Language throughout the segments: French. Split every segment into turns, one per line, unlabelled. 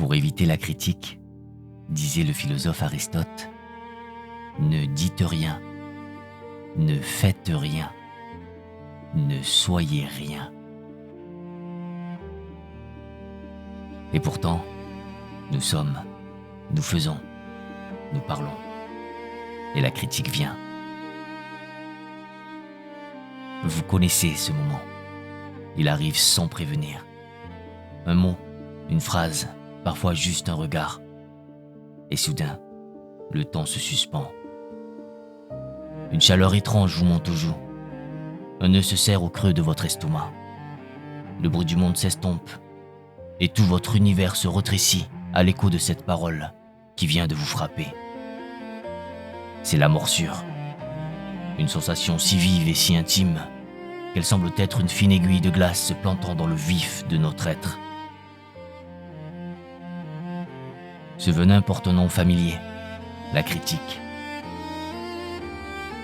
Pour éviter la critique, disait le philosophe Aristote, ne dites rien, ne faites rien, ne soyez rien. Et pourtant, nous sommes, nous faisons, nous parlons, et la critique vient. Vous connaissez ce moment. Il arrive sans prévenir. Un mot, une phrase, parfois juste un regard. Et soudain, le temps se suspend. Une chaleur étrange vous monte aux joues. Un nœud se serre au creux de votre estomac. Le bruit du monde s'estompe. Et tout votre univers se rétrécit à l'écho de cette parole qui vient de vous frapper. C'est la morsure. Une sensation si vive et si intime qu'elle semble être une fine aiguille de glace se plantant dans le vif de notre être. Ce venin porte un nom familier, la critique.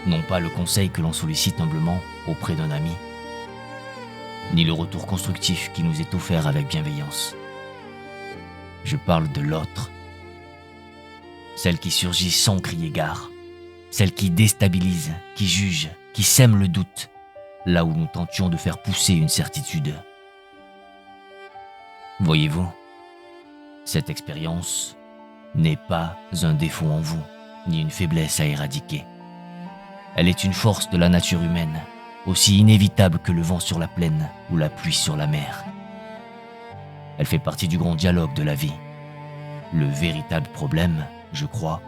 Non pas le conseil que l'on sollicite humblement auprès d'un ami, ni le retour constructif qui nous est offert avec bienveillance. Je parle de l'autre, celle qui surgit sans crier gare, celle qui déstabilise, qui juge, qui sème le doute, là où nous tentions de faire pousser une certitude. Voyez-vous, cette expérience n'est pas un défaut en vous, ni une faiblesse à éradiquer. Elle est une force de la nature humaine, aussi inévitable que le vent sur la plaine ou la pluie sur la mer. Elle fait partie du grand dialogue de la vie. Le véritable problème, je crois,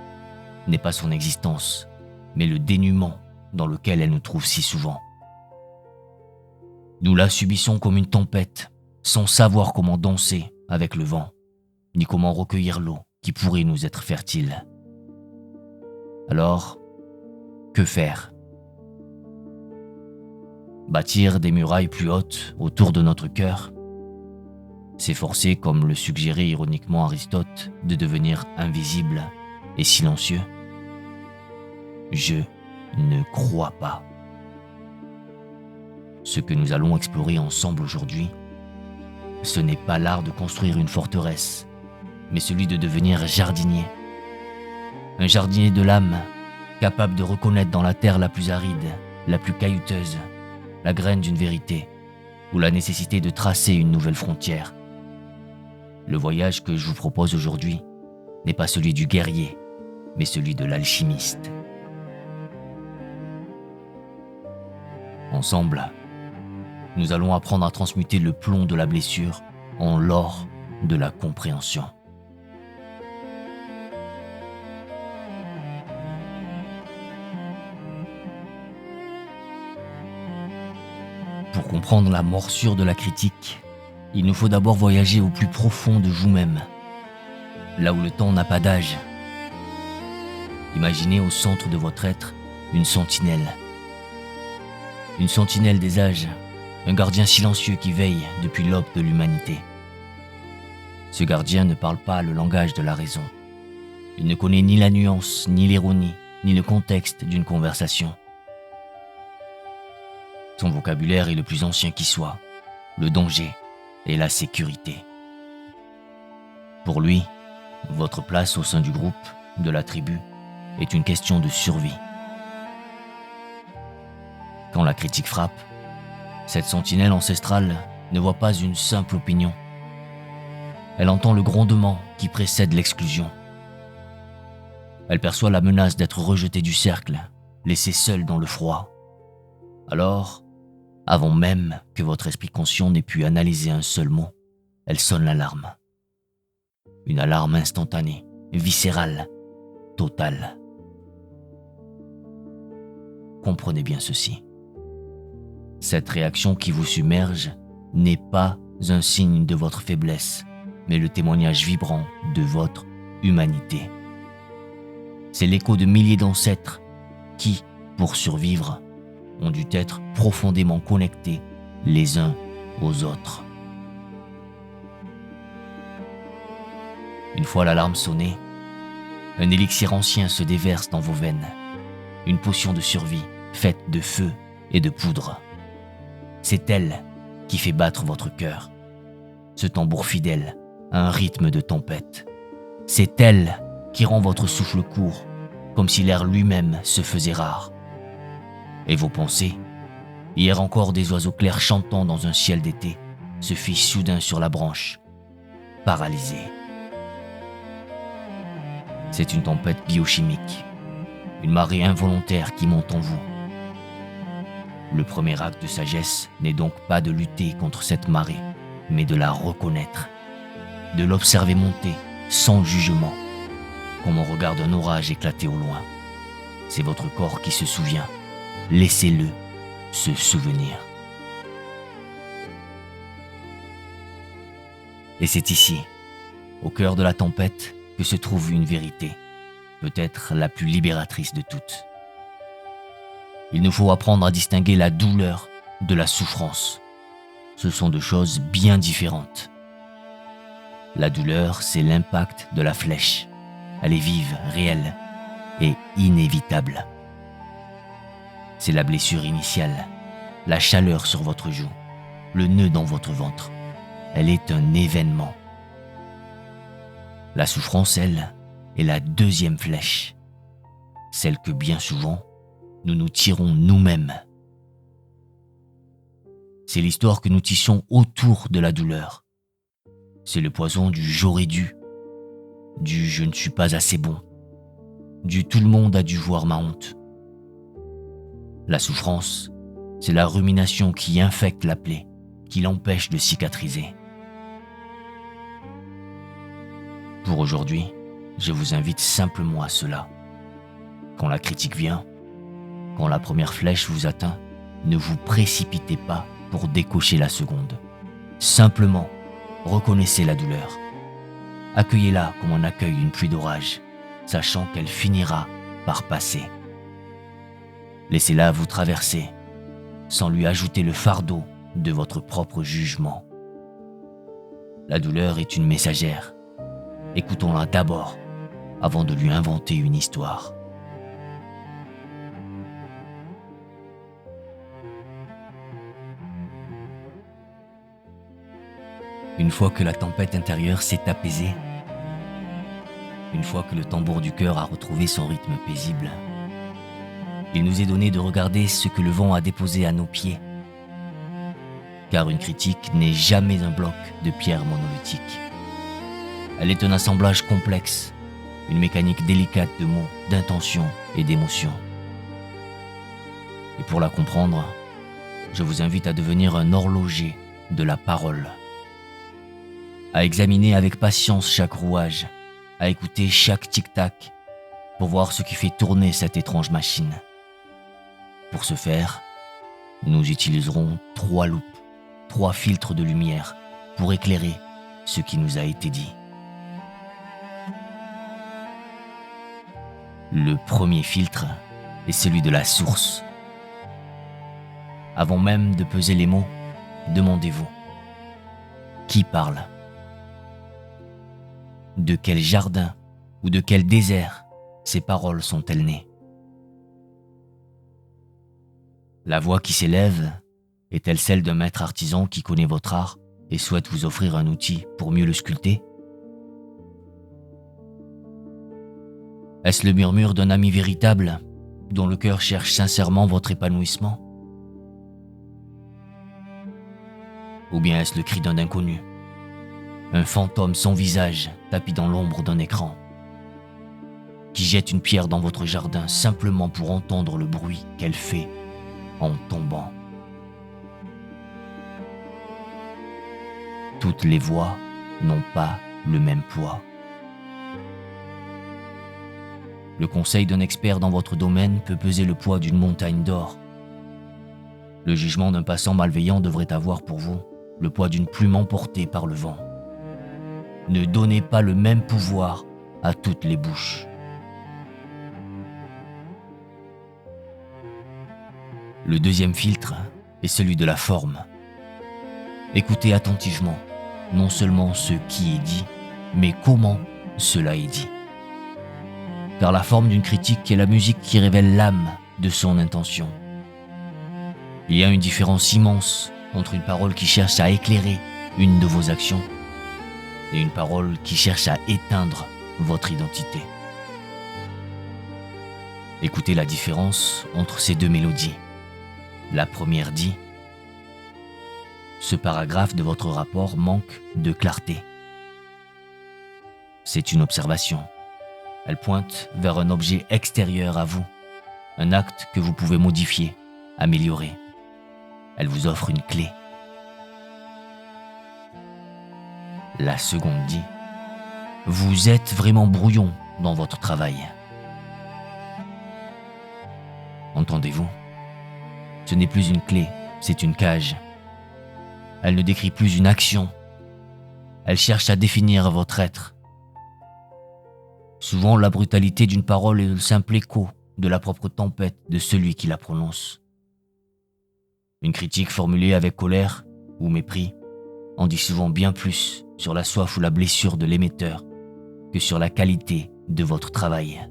n'est pas son existence, mais le dénuement dans lequel elle nous trouve si souvent. Nous la subissons comme une tempête, sans savoir comment danser avec le vent, ni comment recueillir l'eau qui pourrait nous être fertile. Alors, que faire ? Bâtir des murailles plus hautes autour de notre cœur ? S'efforcer, comme le suggérait ironiquement Aristote, de devenir invisible et silencieux ? Je ne crois pas. Ce que nous allons explorer ensemble aujourd'hui, ce n'est pas l'art de construire une forteresse, mais celui de devenir jardinier. Un jardinier de l'âme, capable de reconnaître dans la terre la plus aride, la plus caillouteuse, la graine d'une vérité, ou la nécessité de tracer une nouvelle frontière. Le voyage que je vous propose aujourd'hui n'est pas celui du guerrier, mais celui de l'alchimiste. Ensemble, nous allons apprendre à transmuter le plomb de la blessure en l'or de la compréhension. Pour comprendre la morsure de la critique, il nous faut d'abord voyager au plus profond de vous-même, là où le temps n'a pas d'âge. Imaginez au centre de votre être une sentinelle. Une sentinelle des âges, un gardien silencieux qui veille depuis l'aube de l'humanité. Ce gardien ne parle pas le langage de la raison. Il ne connaît ni la nuance, ni l'ironie, ni le contexte d'une conversation. Son vocabulaire est le plus ancien qui soit, le danger et la sécurité. Pour lui, votre place au sein du groupe, de la tribu, est une question de survie. Quand la critique frappe, cette sentinelle ancestrale ne voit pas une simple opinion. Elle entend le grondement qui précède l'exclusion. Elle perçoit la menace d'être rejetée du cercle, laissée seule dans le froid. Alors, avant même que votre esprit conscient n'ait pu analyser un seul mot, elle sonne l'alarme. Une alarme instantanée, viscérale, totale. Comprenez bien ceci. Cette réaction qui vous submerge n'est pas un signe de votre faiblesse, mais le témoignage vibrant de votre humanité. C'est l'écho de milliers d'ancêtres qui, pour survivre, ont dû être profondément connectés les uns aux autres. Une fois l'alarme sonnée, un élixir ancien se déverse dans vos veines, une potion de survie faite de feu et de poudre. C'est elle qui fait battre votre cœur, ce tambour fidèle un rythme de tempête. C'est elle qui rend votre souffle court, comme si l'air lui-même se faisait rare. Et vos pensées, hier encore des oiseaux clairs chantant dans un ciel d'été, se figent soudain sur la branche, paralysés. C'est une tempête biochimique, une marée involontaire qui monte en vous. Le premier acte de sagesse n'est donc pas de lutter contre cette marée, mais de la reconnaître, de l'observer monter sans jugement, comme on regarde un orage éclater au loin. C'est votre corps qui se souvient. Laissez-le se souvenir. Et c'est ici, au cœur de la tempête, que se trouve une vérité, peut-être la plus libératrice de toutes. Il nous faut apprendre à distinguer la douleur de la souffrance. Ce sont deux choses bien différentes. La douleur, c'est l'impact de la flèche. Elle est vive, réelle et inévitable. C'est la blessure initiale, la chaleur sur votre joue, le nœud dans votre ventre. Elle est un événement. La souffrance, elle, est la deuxième flèche, celle que bien souvent, nous nous tirons nous-mêmes. C'est l'histoire que nous tissons autour de la douleur. C'est le poison du « j'aurais dû », du « je ne suis pas assez bon », du « tout le monde a dû voir ma honte ». La souffrance, c'est la rumination qui infecte la plaie, qui l'empêche de cicatriser. Pour aujourd'hui, je vous invite simplement à cela. Quand la critique vient, quand la première flèche vous atteint, ne vous précipitez pas pour décocher la seconde. Simplement, reconnaissez la douleur. Accueillez-la comme on accueille une pluie d'orage, sachant qu'elle finira par passer. Laissez-la vous traverser, sans lui ajouter le fardeau de votre propre jugement. La douleur est une messagère. Écoutons-la d'abord, avant de lui inventer une histoire. Une fois que la tempête intérieure s'est apaisée, une fois que le tambour du cœur a retrouvé son rythme paisible, il nous est donné de regarder ce que le vent a déposé à nos pieds. Car une critique n'est jamais un bloc de pierre monolithique. Elle est un assemblage complexe, une mécanique délicate de mots, d'intentions et d'émotions. Et pour la comprendre, je vous invite à devenir un horloger de la parole, à examiner avec patience chaque rouage, à écouter chaque tic-tac pour voir ce qui fait tourner cette étrange machine. Pour ce faire, nous utiliserons 3 loupes, 3 filtres de lumière pour éclairer ce qui nous a été dit. Le premier filtre est celui de la source. Avant même de peser les mots, demandez-vous: qui parle? De quel jardin ou de quel désert ces paroles sont-elles nées? La voix qui s'élève est-elle celle d'un maître artisan qui connaît votre art et souhaite vous offrir un outil pour mieux le sculpter? Est-ce le murmure d'un ami véritable, dont le cœur cherche sincèrement votre épanouissement? Ou bien est-ce le cri d'un inconnu, un fantôme sans visage tapi dans l'ombre d'un écran, qui jette une pierre dans votre jardin simplement pour entendre le bruit qu'elle fait en tombant? Toutes les voix n'ont pas le même poids. Le conseil d'un expert dans votre domaine peut peser le poids d'une montagne d'or. Le jugement d'un passant malveillant devrait avoir pour vous le poids d'une plume emportée par le vent. Ne donnez pas le même pouvoir à toutes les bouches. Le deuxième filtre est celui de la forme. Écoutez attentivement, non seulement ce qui est dit, mais comment cela est dit. Car la forme d'une critique est la musique qui révèle l'âme de son intention. Il y a une différence immense entre une parole qui cherche à éclairer une de vos actions et une parole qui cherche à éteindre votre identité. Écoutez la différence entre ces deux mélodies. La première dit « Ce paragraphe de votre rapport manque de clarté ». C'est une observation. Elle pointe vers un objet extérieur à vous, un acte que vous pouvez modifier, améliorer. Elle vous offre une clé. La seconde dit « Vous êtes vraiment brouillon dans votre travail ». Entendez-vous? Ce n'est plus une clé, c'est une cage. Elle ne décrit plus une action. Elle cherche à définir votre être. Souvent, la brutalité d'une parole est le simple écho de la propre tempête de celui qui la prononce. Une critique formulée avec colère ou mépris en dit souvent bien plus sur la soif ou la blessure de l'émetteur que sur la qualité de votre travail.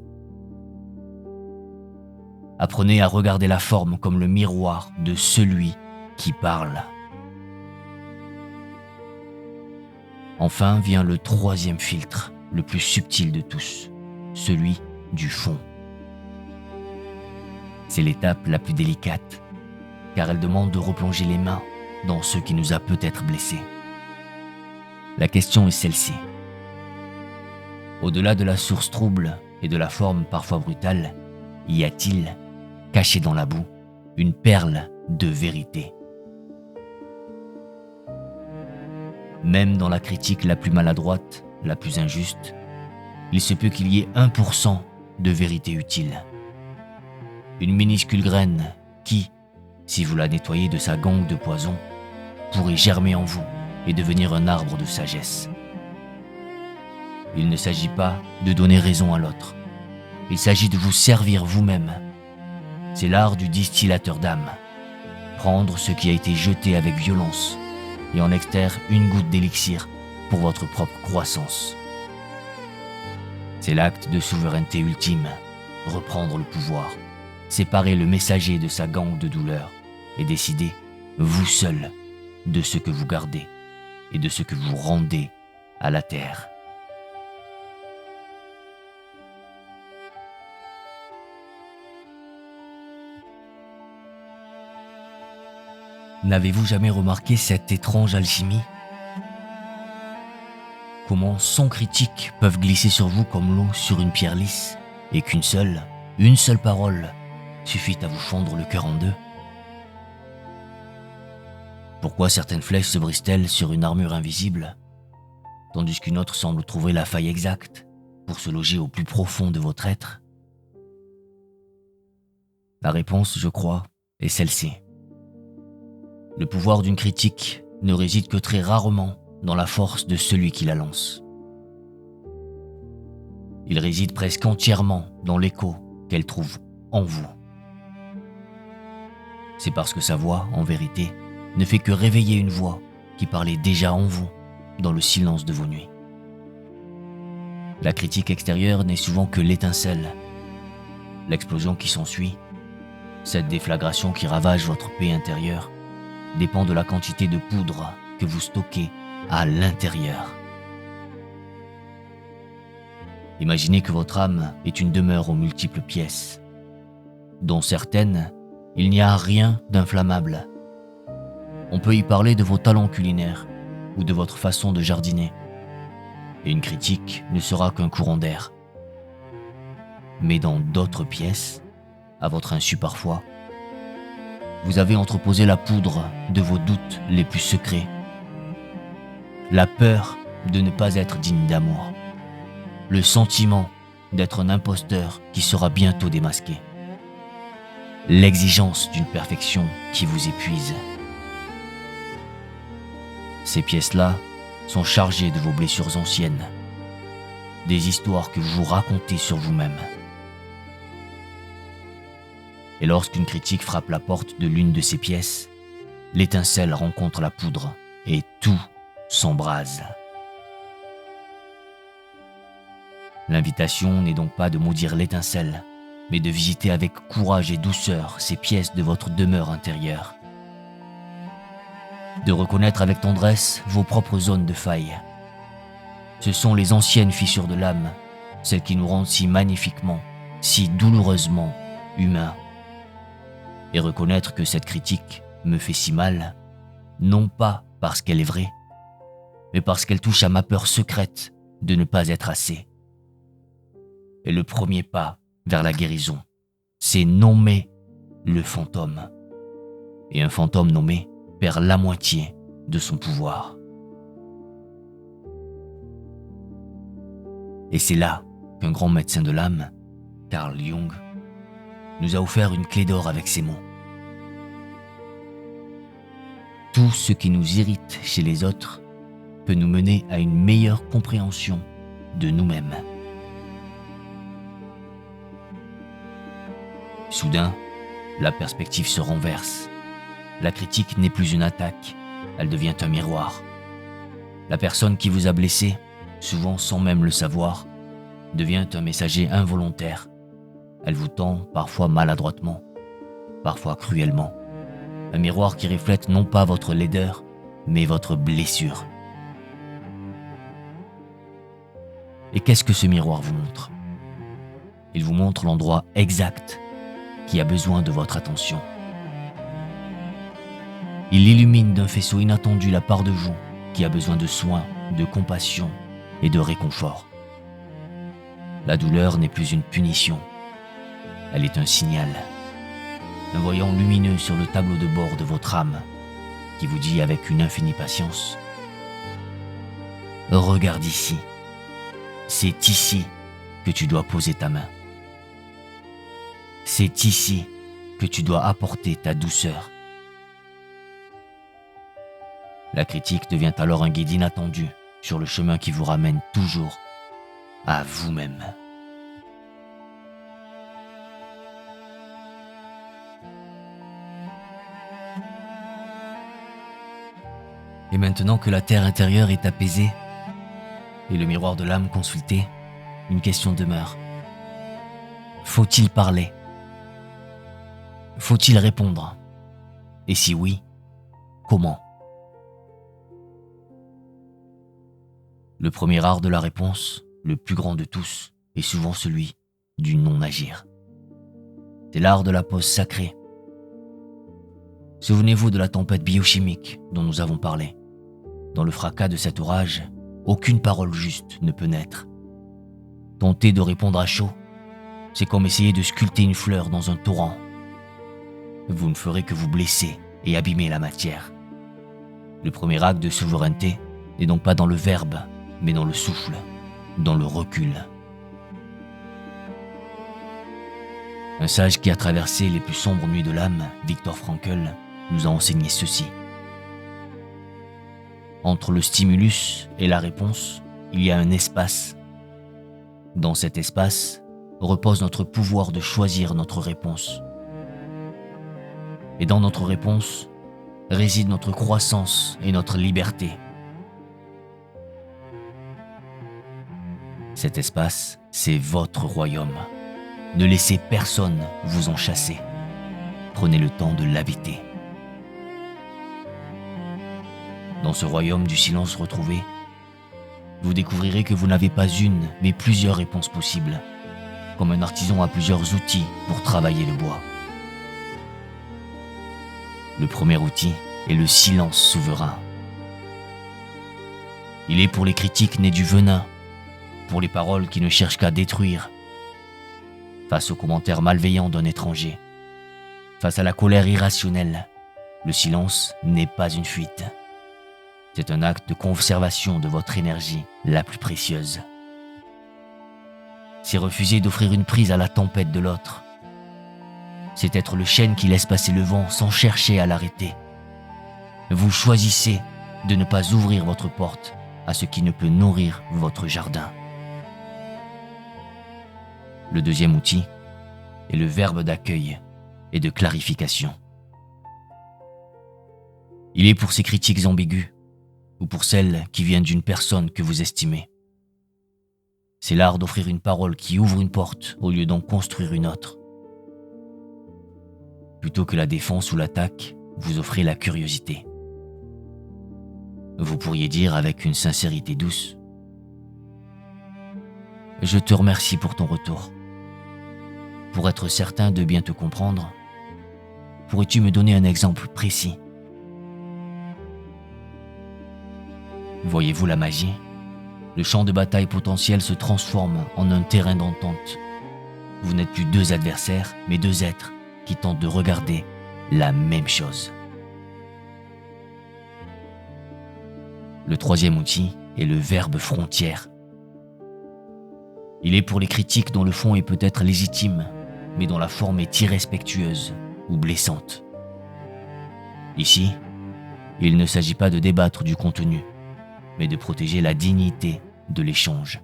Apprenez à regarder la forme comme le miroir de celui qui parle. Enfin vient le troisième filtre, le plus subtil de tous, celui du fond. C'est l'étape la plus délicate, car elle demande de replonger les mains dans ce qui nous a peut-être blessés. La question est celle-ci. Au-delà de la source trouble et de la forme parfois brutale, y a-t-il, caché dans la boue, une perle de vérité? Même dans la critique la plus maladroite, la plus injuste, il se peut qu'il y ait 1% de vérité utile. Une minuscule graine qui, si vous la nettoyez de sa gangue de poison, pourrait germer en vous et devenir un arbre de sagesse. Il ne s'agit pas de donner raison à l'autre. Il s'agit de vous servir vous-même. C'est l'art du distillateur d'âme. Prendre ce qui a été jeté avec violence et en extraire une goutte d'élixir pour votre propre croissance. C'est l'acte de souveraineté ultime, reprendre le pouvoir, séparer le messager de sa gangue de douleur et décider, vous seul, de ce que vous gardez et de ce que vous rendez à la terre. N'avez-vous jamais remarqué cette étrange alchimie? Comment 100 critiques peuvent glisser sur vous comme l'eau sur une pierre lisse et qu'une seule parole suffit à vous fendre le cœur en deux? Pourquoi certaines flèches se brisent-elles sur une armure invisible, tandis qu'une autre semble trouver la faille exacte pour se loger au plus profond de votre être? La réponse, je crois, est celle-ci. Le pouvoir d'une critique ne réside que très rarement dans la force de celui qui la lance. Il réside presque entièrement dans l'écho qu'elle trouve en vous. C'est parce que sa voix, en vérité, ne fait que réveiller une voix qui parlait déjà en vous, dans le silence de vos nuits. La critique extérieure n'est souvent que l'étincelle, l'explosion qui s'ensuit, cette déflagration qui ravage votre paix intérieure, dépend de la quantité de poudre que vous stockez à l'intérieur. Imaginez que votre âme est une demeure aux multiples pièces, dont certaines, il n'y a rien d'inflammable. On peut y parler de vos talents culinaires ou de votre façon de jardiner, et une critique ne sera qu'un courant d'air. Mais dans d'autres pièces, à votre insu parfois, vous avez entreposé la poudre de vos doutes les plus secrets. La peur de ne pas être digne d'amour. Le sentiment d'être un imposteur qui sera bientôt démasqué. L'exigence d'une perfection qui vous épuise. Ces pièces-là sont chargées de vos blessures anciennes, des histoires que vous vous racontez sur vous-même. Et lorsqu'une critique frappe la porte de l'une de ces pièces, l'étincelle rencontre la poudre et tout s'embrase. L'invitation n'est donc pas de maudire l'étincelle, mais de visiter avec courage et douceur ces pièces de votre demeure intérieure. De reconnaître avec tendresse vos propres zones de faille. Ce sont les anciennes fissures de l'âme, celles qui nous rendent si magnifiquement, si douloureusement humains. Et reconnaître que cette critique me fait si mal, non pas parce qu'elle est vraie, mais parce qu'elle touche à ma peur secrète de ne pas être assez. Et le premier pas vers la guérison, c'est nommer le fantôme. Et un fantôme nommé perd la moitié de son pouvoir. Et c'est là qu'un grand médecin de l'âme, Carl Jung, nous a offert une clé d'or avec ces mots. Tout ce qui nous irrite chez les autres peut nous mener à une meilleure compréhension de nous-mêmes. Soudain, la perspective se renverse. La critique n'est plus une attaque, elle devient un miroir. La personne qui vous a blessé, souvent sans même le savoir, devient un messager involontaire. Elle vous tend parfois maladroitement, parfois cruellement. Un miroir qui reflète non pas votre laideur, mais votre blessure. Et qu'est-ce que ce miroir vous montre? Il vous montre l'endroit exact qui a besoin de votre attention. Il illumine d'un faisceau inattendu la part de vous qui a besoin de soins, de compassion et de réconfort. La douleur n'est plus une punition, elle est un signal. Un voyant lumineux sur le tableau de bord de votre âme qui vous dit avec une infinie patience « Regarde ici, c'est ici que tu dois poser ta main. C'est ici que tu dois apporter ta douceur. » La critique devient alors un guide inattendu sur le chemin qui vous ramène toujours à vous-même. Et maintenant que la terre intérieure est apaisée et le miroir de l'âme consulté, une question demeure. Faut-il parler? Faut-il répondre? Et si oui, comment? Le premier art de la réponse, le plus grand de tous, est souvent celui du non-agir. C'est l'art de la pause sacrée. Souvenez-vous de la tempête biochimique dont nous avons parlé. Dans le fracas de cet orage, aucune parole juste ne peut naître. Tenter de répondre à chaud, c'est comme essayer de sculpter une fleur dans un torrent. Vous ne ferez que vous blesser et abîmer la matière. Le premier acte de souveraineté n'est donc pas dans le verbe, mais dans le souffle, dans le recul. Un sage qui a traversé les plus sombres nuits de l'âme, Viktor Frankl, nous a enseigné ceci. Entre le stimulus et la réponse, il y a un espace. Dans cet espace repose notre pouvoir de choisir notre réponse. Et dans notre réponse réside notre croissance et notre liberté. Cet espace, c'est votre royaume. Ne laissez personne vous en chasser. Prenez le temps de l'habiter. Dans ce royaume du silence retrouvé, vous découvrirez que vous n'avez pas une, mais plusieurs réponses possibles, comme un artisan a plusieurs outils pour travailler le bois. Le premier outil est le silence souverain. Il est pour les critiques nées du venin, pour les paroles qui ne cherchent qu'à détruire, face aux commentaires malveillants d'un étranger, face à la colère irrationnelle, le silence n'est pas une fuite. C'est un acte de conservation de votre énergie la plus précieuse. C'est refuser d'offrir une prise à la tempête de l'autre. C'est être le chêne qui laisse passer le vent sans chercher à l'arrêter. Vous choisissez de ne pas ouvrir votre porte à ce qui ne peut nourrir votre jardin. Le deuxième outil est le verbe d'accueil et de clarification. Il est pour ces critiques ambiguës ou pour celles qui viennent d'une personne que vous estimez. C'est l'art d'offrir une parole qui ouvre une porte au lieu d'en construire une autre. Plutôt que la défense ou l'attaque, vous offrez la curiosité. Vous pourriez dire avec une sincérité douce Je te remercie pour ton retour. Pour être certain de bien te comprendre, pourrais-tu me donner un exemple précis? Voyez-vous la magie? Le champ de bataille potentiel se transforme en un terrain d'entente. Vous n'êtes plus deux adversaires, mais deux êtres qui tentent de regarder la même chose. Le troisième outil est le verbe frontière. Il est pour les critiques dont le fond est peut-être légitime, mais dont la forme est irrespectueuse ou blessante. Ici, il ne s'agit pas de débattre du contenu, mais de protéger la dignité de l'échange.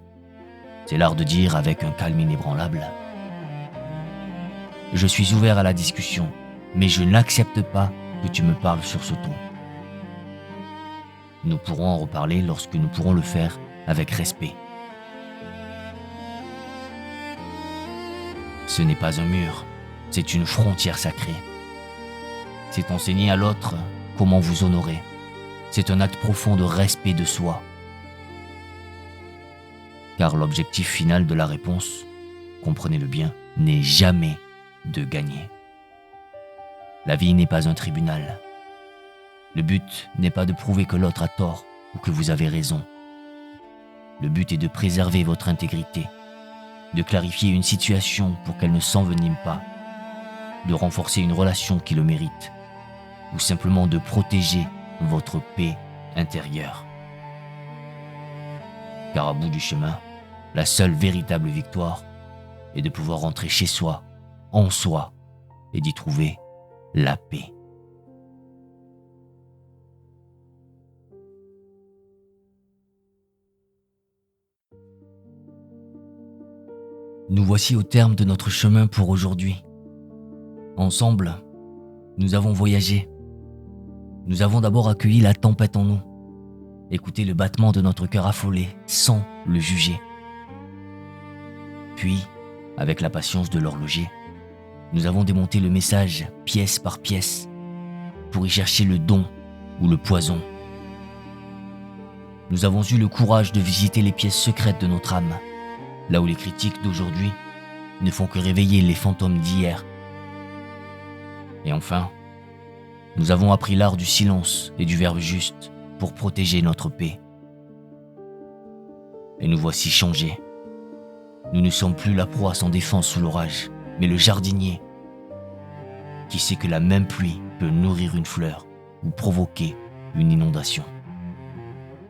C'est l'art de dire avec un calme inébranlable: je suis ouvert à la discussion, mais je n'accepte pas que tu me parles sur ce ton. Nous pourrons en reparler lorsque nous pourrons le faire avec respect. Ce n'est pas un mur, c'est une frontière sacrée. C'est enseigner à l'autre comment vous honorer. C'est un acte profond de respect de soi. Car l'objectif final de la réponse, comprenez-le bien, n'est jamais de gagner. La vie n'est pas un tribunal. Le but n'est pas de prouver que l'autre a tort ou que vous avez raison. Le but est de préserver votre intégrité, de clarifier une situation pour qu'elle ne s'envenime pas, de renforcer une relation qui le mérite, ou simplement de protéger votre paix intérieure. Car à bout du chemin, la seule véritable victoire est de pouvoir rentrer chez soi, en soi, et d'y trouver la paix. Nous voici au terme de notre chemin pour aujourd'hui. Ensemble, nous avons voyagé. Nous avons d'abord accueilli la tempête en nous, écouté le battement de notre cœur affolé sans le juger. Puis, avec la patience de l'horloger, nous avons démonté le message pièce par pièce pour y chercher le don ou le poison. Nous avons eu le courage de visiter les pièces secrètes de notre âme, là où les critiques d'aujourd'hui ne font que réveiller les fantômes d'hier. Et enfin, nous avons appris l'art du silence et du verbe juste pour protéger notre paix. Et nous voici changés. Nous ne sommes plus la proie sans défense sous l'orage, mais le jardinier qui sait que la même pluie peut nourrir une fleur ou provoquer une inondation.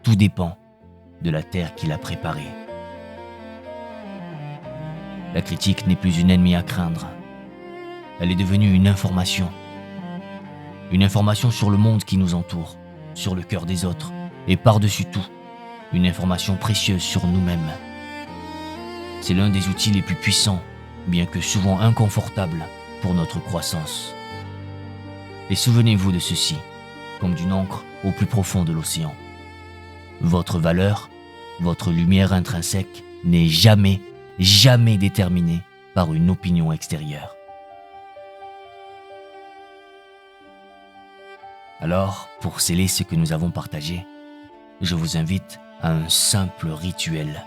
Tout dépend de la terre qu'il a préparée. La critique n'est plus une ennemie à craindre. Elle est devenue une information. Une information sur le monde qui nous entoure, sur le cœur des autres, et par-dessus tout, une information précieuse sur nous-mêmes. C'est l'un des outils les plus puissants, bien que souvent inconfortable, pour notre croissance. Et souvenez-vous de ceci, comme d'une encre au plus profond de l'océan. Votre valeur, votre lumière intrinsèque n'est jamais déterminée par une opinion extérieure. Alors, pour sceller ce que nous avons partagé, je vous invite à un simple rituel.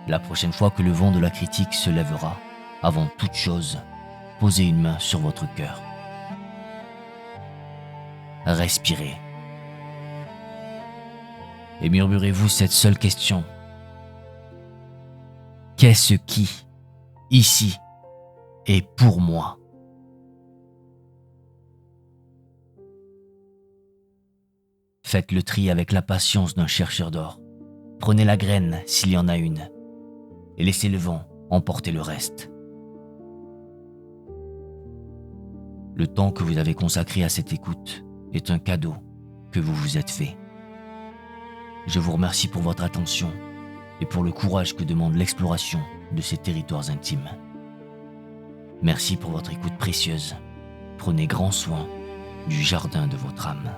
La prochaine fois que le vent de la critique se lèvera, avant toute chose, posez une main sur votre cœur. Respirez. Et murmurez-vous cette seule question. Qu'est-ce qui, ici, est pour moi? Faites le tri avec la patience d'un chercheur d'or. Prenez la graine s'il y en a une, et laissez le vent emporter le reste. Le temps que vous avez consacré à cette écoute est un cadeau que vous vous êtes fait. Je vous remercie pour votre attention et pour le courage que demande l'exploration de ces territoires intimes. Merci pour votre écoute précieuse. Prenez grand soin du jardin de votre âme.